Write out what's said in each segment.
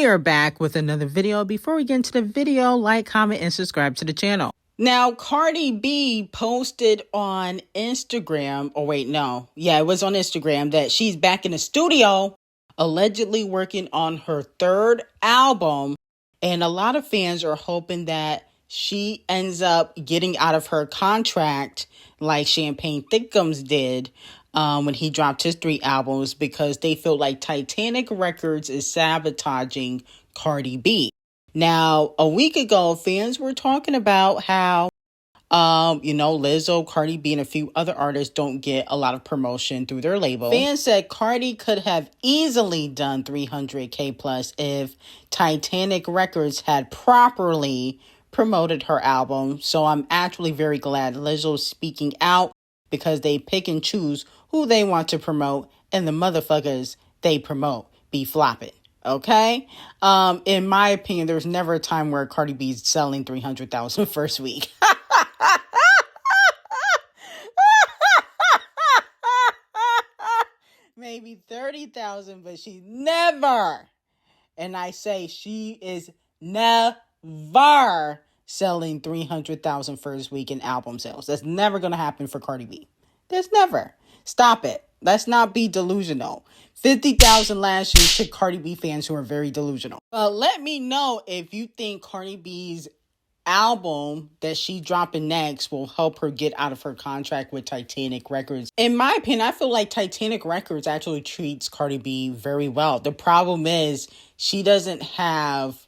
We are back with another video. Before we get into the video, like, comment, and subscribe to the channel. Now, Cardi B posted on Instagram, it was on Instagram, that she's back in the studio, allegedly working on her third album. And a lot of fans are hoping that she ends up getting out of her contract like Champagne Thickums did when he dropped his 3 albums, because they feel like Titanic Records is sabotaging Cardi B. Now, a week ago, fans were talking about how, Lizzo, Cardi B, and a few other artists don't get a lot of promotion through their label. Fans said Cardi could have easily done 300K plus if Titanic Records had properly promoted her album. So I'm actually very glad Lizzo's speaking out, because they pick and choose who they want to promote, and the motherfuckers they promote be flopping. Okay? In my opinion, there's never a time where Cardi B's selling 300,000 first week. Maybe 30,000, but she's never, and I say she is never selling 300,000 first week in album sales. That's never going to happen for Cardi B. There's never. Stop it. Let's not be delusional. 50,000 last year to Cardi B fans who are very delusional. But let me know if you think Cardi B's album that she's dropping next will help her get out of her contract with Titanic Records. In my opinion, I feel like Titanic Records actually treats Cardi B very well. The problem is she doesn't have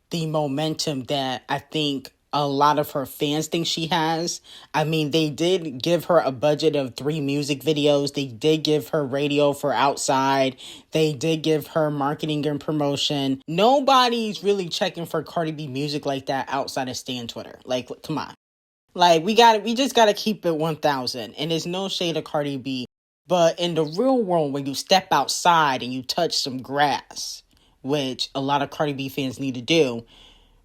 the momentum that I think a lot of her fans think she has. I mean, they did give her a budget of 3 music videos. They did give her radio for Outside. They did give her marketing and promotion. Nobody's really checking for Cardi B music like that outside of Stan Twitter. Like, come on. Like, we just got to keep it 1,000. And there's no shade of Cardi B. But in the real world, when you step outside and you touch some grass, which a lot of Cardi B fans need to do,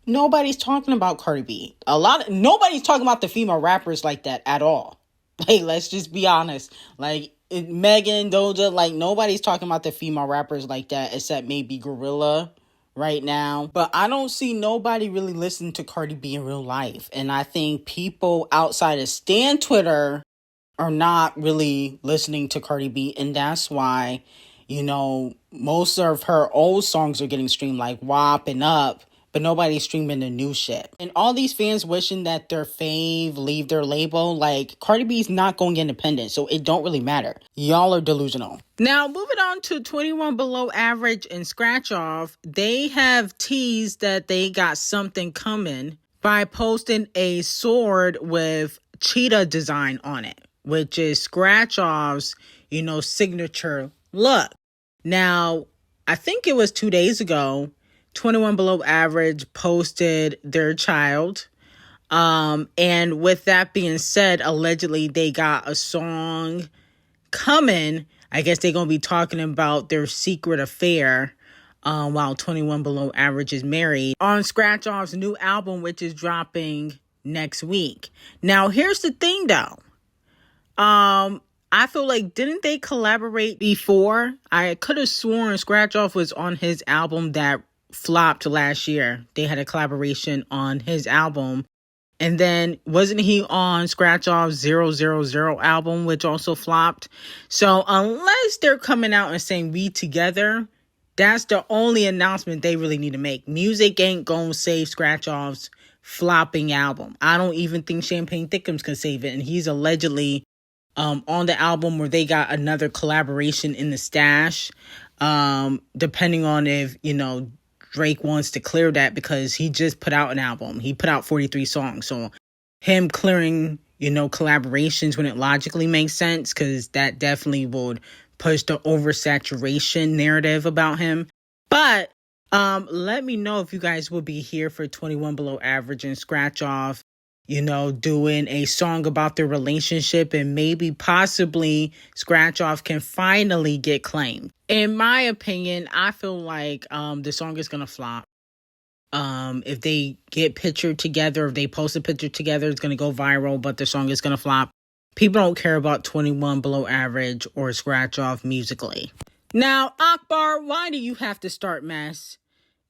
nobody's talking about Cardi B. Nobody's talking about the female rappers like that at all. Like, let's just be honest. Like, Megan, Doja, like, nobody's talking about the female rappers like that except maybe Gorilla right now. But I don't see nobody really listening to Cardi B in real life. And I think people outside of Stan Twitter are not really listening to Cardi B. And that's why, most of her old songs are getting streamed, like WAP and Up. But nobody's streaming the new shit. And all these fans wishing that their fave leave their label, like, Cardi B's not going independent, so it don't really matter. Y'all are delusional. Now, moving on to 21 Below Average and Scratch Off, they have teased that they got something coming by posting a sword with cheetah design on it, which is Scratch Off's, signature look. Now, I think it was 2 days ago, 21 Below Average posted their child. And with that being said, allegedly they got a song coming. I guess they're going to be talking about their secret affair while 21 Below Average is married on Scratch Off's new album, which is dropping next week. Now, here's the thing, though. I feel like, didn't they collaborate before? I could have sworn Scratch Off was on his album that flopped last year. They had a collaboration on his album. And then wasn't he on Scratch Off's 000 album, which also flopped? So unless they're coming out and saying we together, that's the only announcement they really need to make. Music ain't gonna save Scratch Off's flopping album. I don't even think Champagne Thickums can save it. And he's allegedly on the album where they got another collaboration in the stash. Depending on if, Drake wants to clear that, because he just put out an album. He put out 43 songs. So him clearing, collaborations when it logically makes sense, because that definitely would push the oversaturation narrative about him. But let me know if you guys will be here for 21 Below Average and Scratch Off, doing a song about their relationship, and maybe possibly Scratch Off can finally get claimed. In my opinion, I feel like the song is going to flop. If they get pictured together, if they post a picture together, it's going to go viral, but the song is going to flop. People don't care about 21 Below Average or Scratch Off musically. Now, Akbar, why do you have to start mess?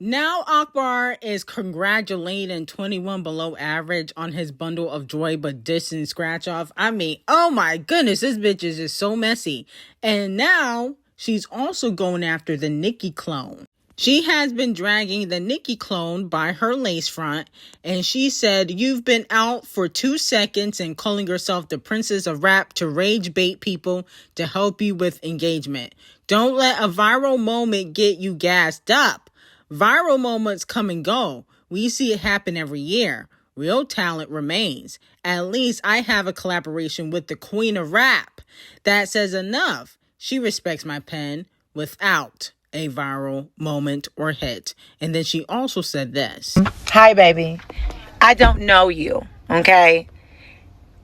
Now Akbar is congratulating 21 Below Average on his bundle of joy but dissing scratch off. I mean, oh my goodness, this bitch is just so messy. And now she's also going after the Nicki clone. She has been dragging the Nicki clone by her lace front, and she said, "You've been out for 2 seconds and calling yourself the princess of rap to rage bait people to help you with engagement. Don't let a viral moment get you gassed up. Viral moments come and go. We see it happen every year. Real talent remains. At least I have a collaboration with the queen of rap. That says enough. She respects my pen without a viral moment or hit." And then she also said this. "Hi, baby. I don't know you, okay?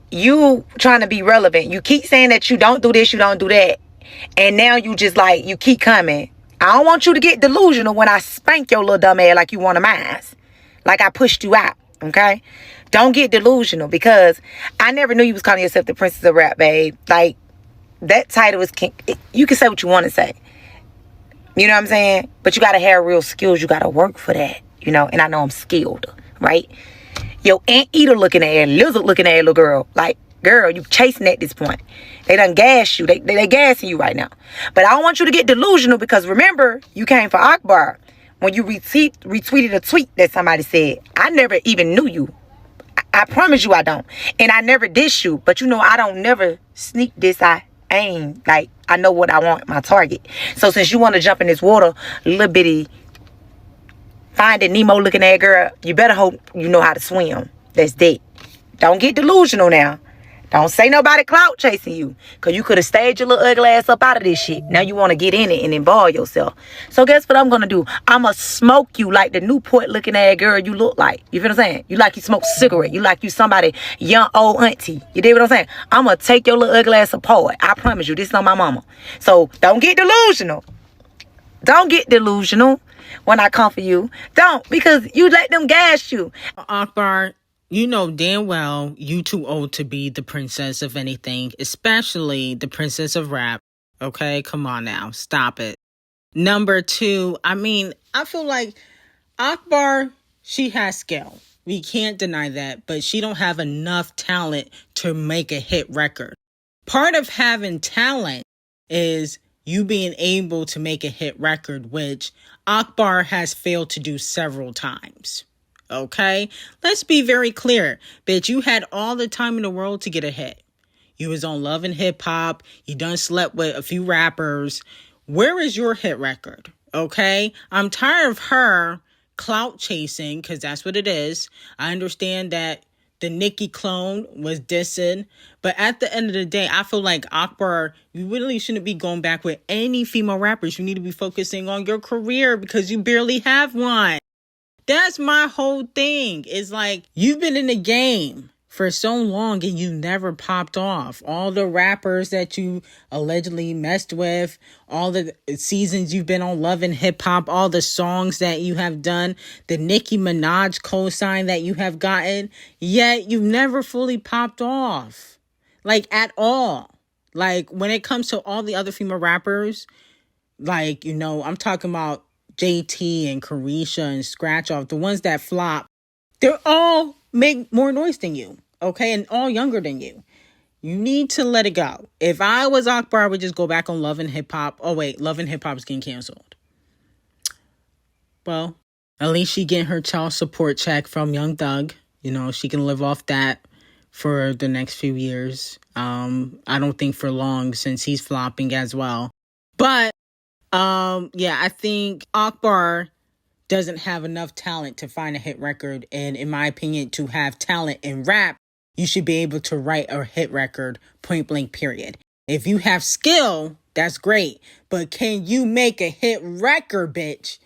You trying to be relevant. You keep saying that you don't do this, you don't do that. And now you just like, you keep coming. I don't want you to get delusional when I spank your little dumb ass like you want a mask. Like I pushed you out, okay? Don't get delusional because I never knew you was calling yourself the princess of rap, babe. Like, that title is king. You can say what you want to say. You know what I'm saying? But you got to have real skills. You got to work for that, you know? And I know I'm skilled, right? Yo, anteater looking at, lizard looking at little girl. Like, girl, you chasing at this point. They done gas you. They gassing you right now. But I don't want you to get delusional because remember, you came for Akbar when you retweeted a tweet that somebody said. I never even knew you. I promise you I don't. And I never diss you. But you know, I don't never sneak this. I aim. Like, I know what I want, my target. So since you want to jump in this water, little bitty Finding Nemo looking at girl, you better hope you know how to swim. That's it. Don't get delusional now. Don't say nobody clout chasing you. Because you could have stayed your little ugly ass up out of this shit. Now you want to get in it and involve yourself. So guess what I'm going to do? I'm going to smoke you like the Newport looking at girl you look like. You feel what I'm saying? You like you smoke cigarette. You like you somebody young old auntie. You dig what I'm saying? I'm going to take your little ugly ass apart. I promise you. This is on my mama. So don't get delusional. Don't get delusional when I come for you. Don't. Because you let them gas you. Akbar, you know damn well you too old to be the princess of anything, especially the princess of rap. Okay, come on now. Stop it. Number 2, I mean, I feel like Akbar, she has skill. We can't deny that, but she don't have enough talent to make a hit record. Part of having talent is you being able to make a hit record, which Akbar has failed to do several times. Okay? Let's be very clear. Bitch, you had all the time in the world to get a hit. You was on Love and Hip Hop. You done slept with a few rappers. Where is your hit record? Okay? I'm tired of her clout chasing, because that's what it is. I understand that the Nicki clone was dissing. But at the end of the day, I feel like Akbar, you really shouldn't be going back with any female rappers. You need to be focusing on your career because you barely have one. That's my whole thing. It's like, you've been in the game for so long and you never popped off. All the rappers that you allegedly messed with, all the seasons you've been on Love and Hip Hop, all the songs that you have done, the Nicki Minaj cosign that you have gotten, yet you've never fully popped off. Like, at all. Like, when it comes to all the other female rappers, like, you know, I'm talking about JT and Carisha and Scratch Off, the ones that flop, they're all make more noise than you, okay? And all younger than you. You need to let it go. If I was Akbar, I would just go back on Love and Hip Hop. Oh, wait, Love and Hip Hop is getting canceled. Well, at least she getting her child support check from Young Thug. You know, she can live off that for the next few years. I don't think for long since he's flopping as well. But yeah, I think Akbar doesn't have enough talent to find a hit record. And in my opinion, to have talent in rap, you should be able to write a hit record, point blank, period. If you have skill, that's great. But can you make a hit record, bitch?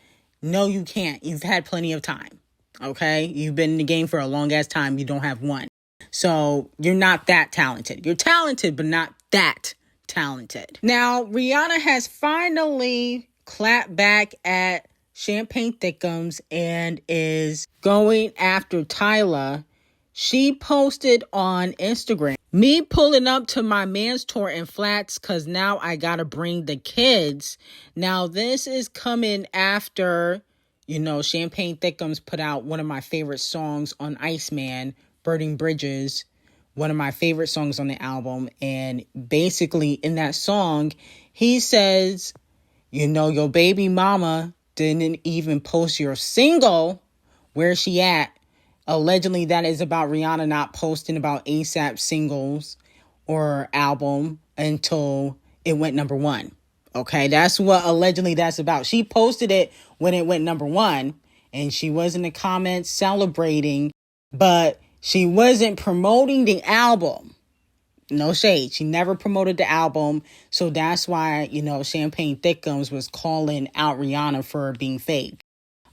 No, you can't. You've had plenty of time. Okay? You've been in the game for a long ass time. You don't have one. So you're not that talented. You're talented, but not that talented. Now, Rihanna has finally clapped back at Champagne Thickums and is going after Tyla. She posted on Instagram, "Me pulling up to my man's tour in flats because now I gotta bring the kids." Now, this is coming after, Champagne Thickums put out one of my favorite songs on Iceman, Burning Bridges, one of my favorite songs on the album. And basically in that song, he says, your baby mama didn't even post your single. Where's she at? Allegedly, that is about Rihanna not posting about ASAP singles or album until it went number one. Okay, that's what allegedly that's about. She posted it when it went number one, and she was in the comments celebrating, but she wasn't promoting the album. No shade. She never promoted the album. So that's why, Champagne Thickums was calling out Rihanna for being fake.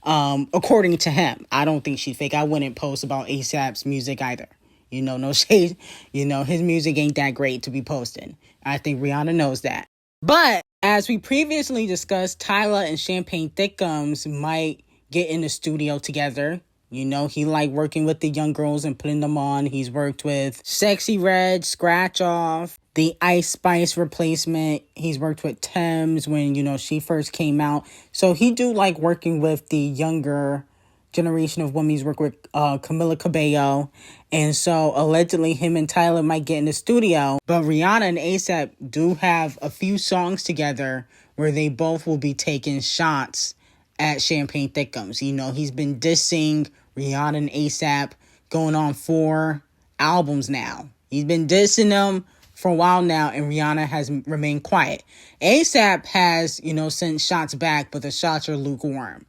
According to him. I don't think she's fake. I wouldn't post about ASAP's music either. No shade. His music ain't that great to be posting. I think Rihanna knows that. But as we previously discussed, Tyler and Champagne Thickums might get in the studio together. He like working with the young girls and putting them on. He's worked with Sexyy Red, Scratch Off, the Ice Spice replacement. He's worked with Thames when, she first came out. So he do like working with the younger generation of women. He's worked with Camila Cabello. And so allegedly him and Tyler might get in the studio. But Rihanna and ASAP do have a few songs together where they both will be taking shots at Champagne Thickums. He's been dissing Rihanna and ASAP going on 4 albums now. He's been dissing them for a while now, and Rihanna has remained quiet. ASAP has, sent shots back, but the shots are lukewarm.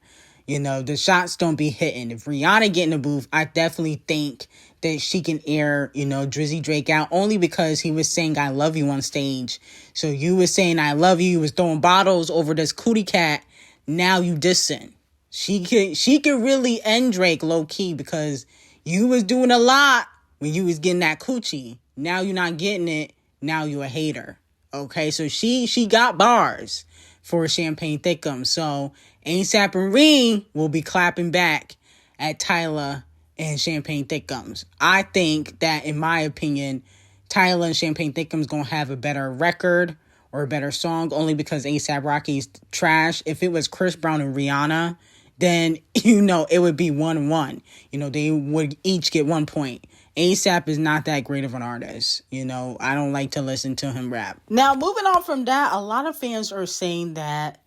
The shots don't be hitting. If Rihanna get in the booth, I definitely think that she can air, Drizzy Drake out, only because he was saying I love you on stage. So you was saying I love you, you was throwing bottles over this cootie cat. Now you dissing. She could really end Drake low key because you was doing a lot when you was getting that coochie. Now you're not getting it. Now you a hater. Okay, so she got bars for Champagne Thickums. So ASAP and Ree will be clapping back at Tyler and Champagne Thickums. I think that, in my opinion, Tyler and Champagne Thickums gonna have a better record or a better song, only because A$AP Rocky's trash. If it was Chris Brown and Rihanna, then, it would be 1-1. They would each get 1 point. A$AP is not that great of an artist. I don't like to listen to him rap. Now, moving on from that, a lot of fans are saying that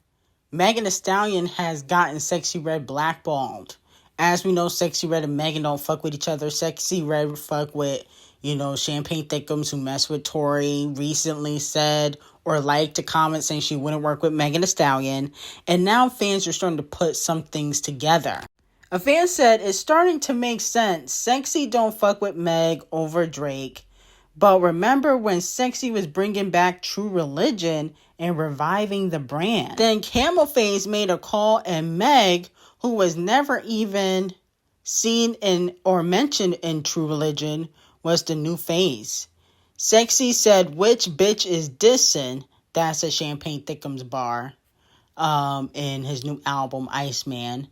Megan Thee Stallion has gotten Sexyy Red blackballed. As we know, Sexyy Red and Megan don't fuck with each other. Sexyy Red fuck with, Champagne Thickums, who messed with Tory, recently said or liked a comment saying she wouldn't work with Megan Thee Stallion. And now fans are starting to put some things together. A fan said, it's starting to make sense. Sexyy don't fuck with Meg over Drake. But remember when Sexyy was bringing back True Religion and reviving the brand? Then Camel Face made a call, and Meg, who was never even seen in or mentioned in True Religion, was the new phase. Sexyy said, which bitch is dissing? That's a Champagne Thickums bar in his new album, Iceman.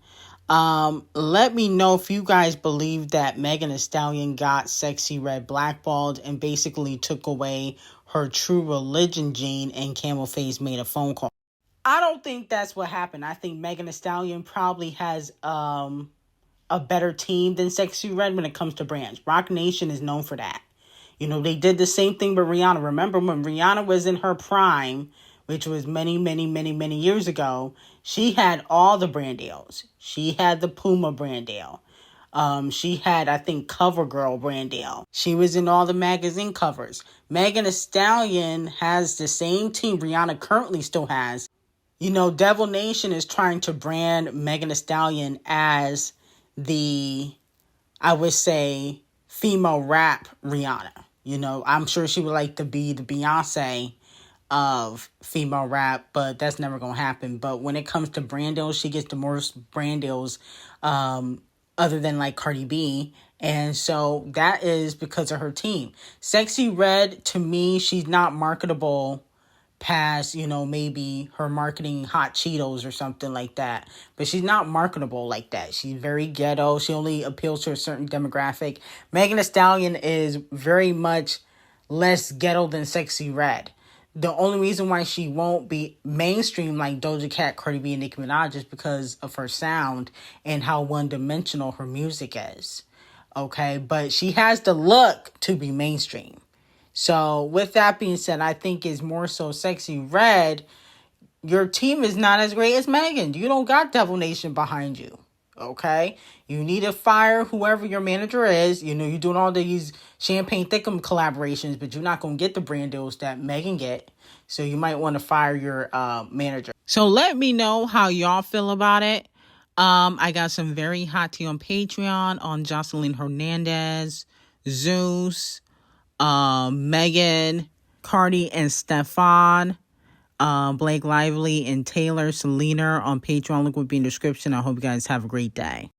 Let me know if you guys believe that Megan Thee Stallion got Sexyy Red blackballed and basically took away her True Religion gene, and Camel Face made a phone call. I don't think that's what happened. I think Megan Thee Stallion probably has a better team than Sexyy Red when it comes to brands. Roc Nation is known for that. They did the same thing with Rihanna. Remember when Rihanna was in her prime, which was many, many, many, many years ago, she had all the brand deals. She had the Puma brand deal. She had, I think, CoverGirl brand deal. She was in all the magazine covers. Megan Thee Stallion has the same team Rihanna currently still has. Devil Nation is trying to brand Megan Thee Stallion as the, I would say, female rap Rihanna. I'm sure she would like to be the Beyonce of female rap, but that's never going to happen. But when it comes to brand deals, she gets the most brand deals other than like Cardi B. And so that is because of her team. Sexyy Red, to me, she's not marketable past, maybe her marketing hot Cheetos or something like that. But she's not marketable like that. She's very ghetto. She only appeals to a certain demographic. Megan Thee Stallion is very much less ghetto than Sexyy Red. The only reason why she won't be mainstream like Doja Cat, Cardi B, and Nicki Minaj is because of her sound and how one-dimensional her music is. Okay, but she has the look to be mainstream. So with that being said, I think it's more so Sexyy Red. Your team is not as great as Megan. You don't got Devil Nation behind you. Okay? You need to fire whoever your manager is. You know, you're doing all these Champagne Thickum collaborations, but you're not going to get the brand deals that Megan get. So you might want to fire your manager. So let me know how y'all feel about it. I got some very hot tea on Patreon on Jocelyn Hernandez, Zeus, Megan, Cardi and Stefan, Blake Lively and Taylor Selena on Patreon. Link will be in the description. I hope you guys have a great day.